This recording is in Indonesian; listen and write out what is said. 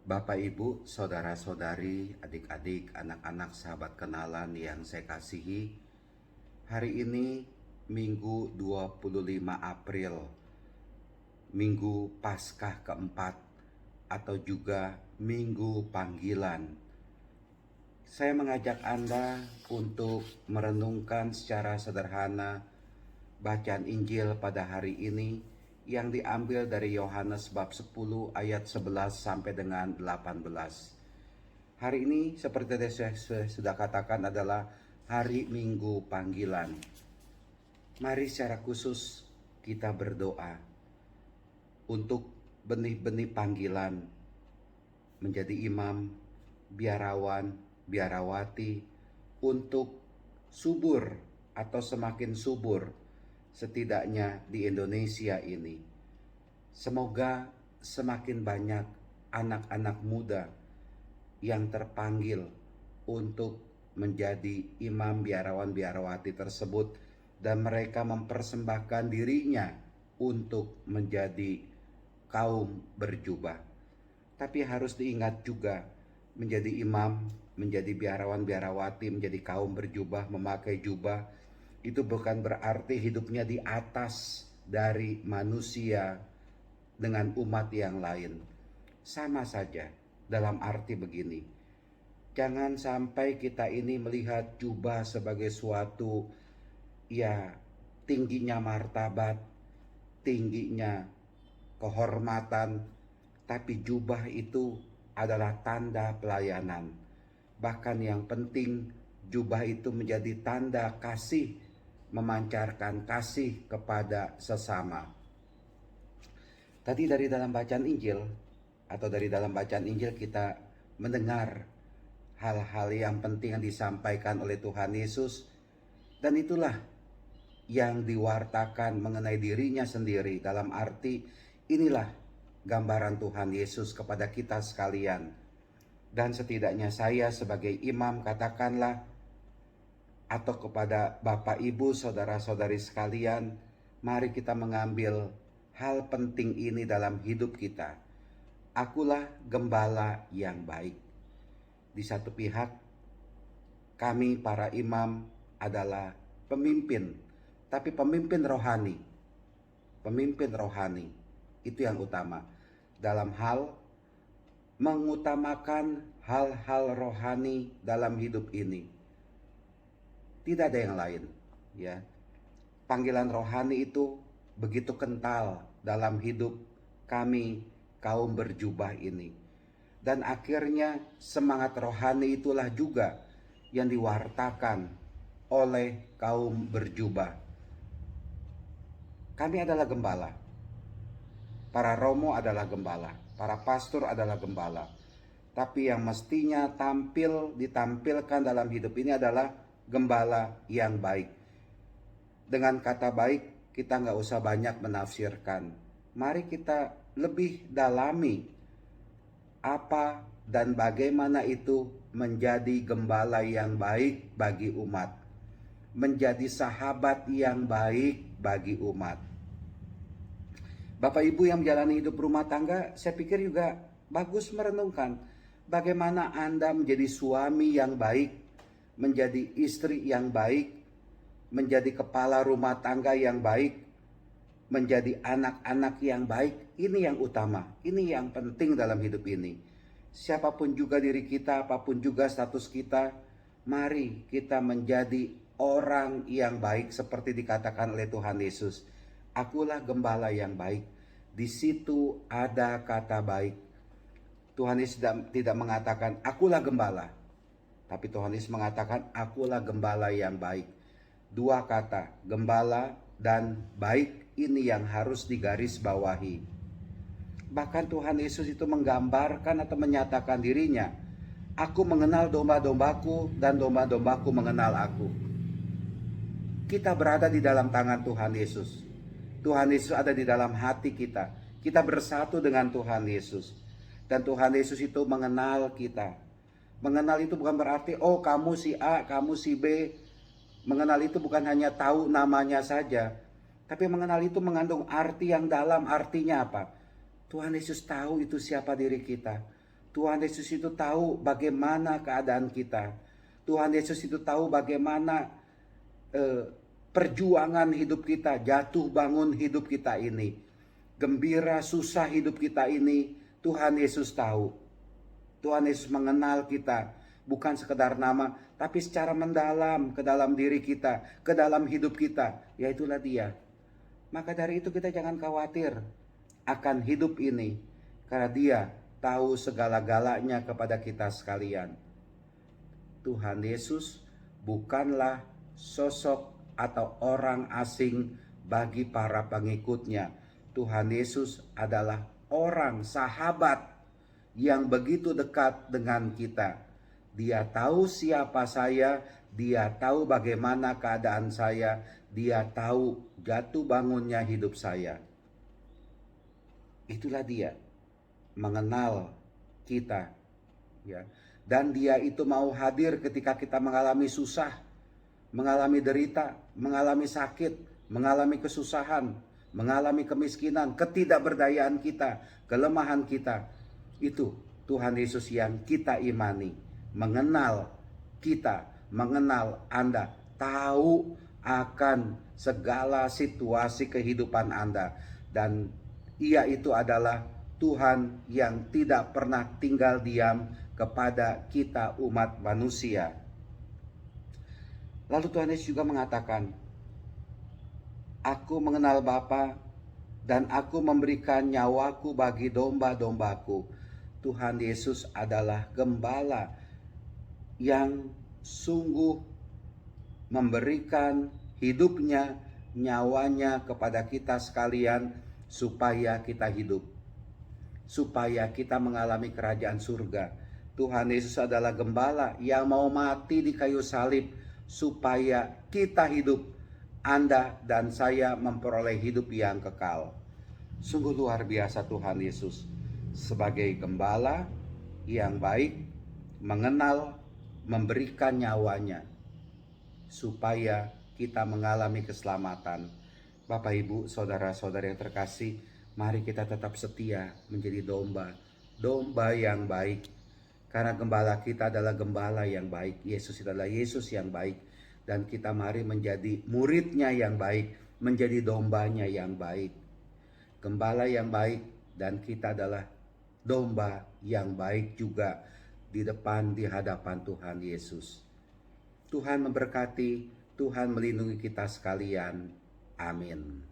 Bapak, Ibu, saudara-saudari, adik-adik, anak-anak, sahabat kenalan yang saya kasihi. Hari ini Minggu 25 April, Minggu Paskah keempat atau juga Minggu Panggilan. Saya mengajak Anda untuk merenungkan secara sederhana bacaan Injil pada hari ini yang diambil dari Yohanes bab 10 ayat 11 sampai dengan 18. Hari ini seperti saya sudah katakan adalah hari Minggu Panggilan. Mari secara khusus kita berdoa untuk benih-benih panggilan menjadi imam, biarawan, biarawati untuk subur atau semakin subur setidaknya di Indonesia ini. Semoga semakin banyak anak-anak muda yang terpanggil untuk menjadi imam, biarawan, biarawati tersebut dan mereka mempersembahkan dirinya untuk menjadi kaum berjubah. Tapi harus diingat juga, menjadi imam, menjadi biarawan, biarawati, menjadi kaum berjubah, memakai jubah, itu bukan berarti hidupnya di atas dari manusia dengan umat yang lain. Sama saja dalam arti begini. Jangan sampai kita ini melihat jubah sebagai suatu tingginya martabat, tingginya kehormatan, tapi jubah itu adalah tanda pelayanan. Bahkan yang penting, jubah itu menjadi tanda kasih, memancarkan kasih kepada sesama. Tadi dari dalam bacaan Injil kita mendengar hal-hal yang penting yang disampaikan oleh Tuhan Yesus, dan itulah yang diwartakan mengenai dirinya sendiri, dalam arti inilah gambaran Tuhan Yesus kepada kita sekalian. Dan setidaknya saya sebagai imam katakanlah, atau kepada Bapak, Ibu, saudara-saudari sekalian, mari kita mengambil hal penting ini dalam hidup kita. Akulah gembala yang baik. Di satu pihak, kami para imam adalah pemimpin, tapi pemimpin rohani. Pemimpin rohani itu yang utama dalam hal mengutamakan hal-hal rohani dalam hidup ini. Tidak ada yang lain, ya. Panggilan rohani itu begitu kental dalam hidup kami kaum berjubah ini. Dan akhirnya semangat rohani itulah juga yang diwartakan oleh kaum berjubah. Kami adalah gembala. Para romo adalah gembala, para pastor adalah gembala. Tapi yang mestinya ditampilkan dalam hidup ini adalah gembala yang baik. Dengan kata baik, kita nggak usah banyak menafsirkan. Mari kita lebih dalami apa dan bagaimana itu menjadi gembala yang baik bagi umat, menjadi sahabat yang baik bagi umat. Bapak Ibu yang menjalani hidup rumah tangga, saya pikir juga bagus merenungkan bagaimana Anda menjadi suami yang baik, menjadi istri yang baik, menjadi kepala rumah tangga yang baik, menjadi anak-anak yang baik. Ini yang utama, ini yang penting dalam hidup ini. Siapapun juga diri kita, apapun juga status kita, mari kita menjadi orang yang baik seperti dikatakan oleh Tuhan Yesus. Akulah gembala yang baik. Di situ ada kata baik. Tuhan Yesus tidak mengatakan akulah gembala, tapi Tuhan Yesus mengatakan akulah gembala yang baik. Dua kata, gembala dan baik, ini yang harus digarisbawahi. Bahkan Tuhan Yesus itu menggambarkan atau menyatakan dirinya, aku mengenal domba-dombaku dan domba-dombaku mengenal aku. Kita berada di dalam tangan Tuhan Yesus. Tuhan Yesus ada di dalam hati kita. Kita bersatu dengan Tuhan Yesus. Dan Tuhan Yesus itu mengenal kita. Mengenal itu bukan berarti, oh kamu si A, kamu si B. Mengenal itu bukan hanya tahu namanya saja. Tapi mengenal itu mengandung arti yang dalam. Artinya apa? Tuhan Yesus tahu itu siapa diri kita. Tuhan Yesus itu tahu bagaimana keadaan kita. Tuhan Yesus itu tahu bagaimana perjuangan hidup kita, jatuh bangun hidup kita ini, gembira susah hidup kita ini. Tuhan Yesus tahu. Tuhan Yesus mengenal kita, bukan sekedar nama, tapi secara mendalam ke dalam diri kita, ke dalam hidup kita, yaitulah Dia. Maka dari itu kita jangan khawatir akan hidup ini, karena Dia tahu segala-galanya kepada kita sekalian. Tuhan Yesus bukanlah sosok atau orang asing bagi para pengikutnya. Tuhan Yesus adalah orang sahabat yang begitu dekat dengan kita. Dia tahu siapa saya, Dia tahu bagaimana keadaan saya, Dia tahu jatuh bangunnya hidup saya. Itulah Dia, mengenal kita, ya. Dan Dia itu mau hadir ketika kita mengalami susah, mengalami derita, mengalami sakit, mengalami kesusahan, mengalami kemiskinan, ketidakberdayaan kita, kelemahan kita. Itu Tuhan Yesus yang kita imani, mengenal kita, mengenal Anda, tahu akan segala situasi kehidupan Anda. Dan Ia itu adalah Tuhan yang tidak pernah tinggal diam kepada kita umat manusia. Lalu Tuhan Yesus juga mengatakan, Aku mengenal Bapa dan aku memberikan nyawaku bagi domba-dombaku. Tuhan Yesus adalah gembala yang sungguh memberikan hidupnya, nyawanya kepada kita sekalian supaya kita hidup, supaya kita mengalami kerajaan surga. Tuhan Yesus adalah gembala yang mau mati di kayu salib supaya kita hidup, Anda dan saya memperoleh hidup yang kekal. Sungguh luar biasa Tuhan Yesus sebagai gembala yang baik, mengenal, memberikan nyawanya supaya kita mengalami keselamatan. Bapak, Ibu, saudara-saudara yang terkasih, mari kita tetap setia menjadi domba yang baik. Karena gembala kita adalah gembala yang baik. Yesus adalah Yesus yang baik. Dan kita mari menjadi muridnya yang baik, menjadi dombanya yang baik. Gembala yang baik dan kita adalah domba yang baik juga di hadapan Tuhan Yesus. Tuhan memberkati, Tuhan melindungi kita sekalian. Amin.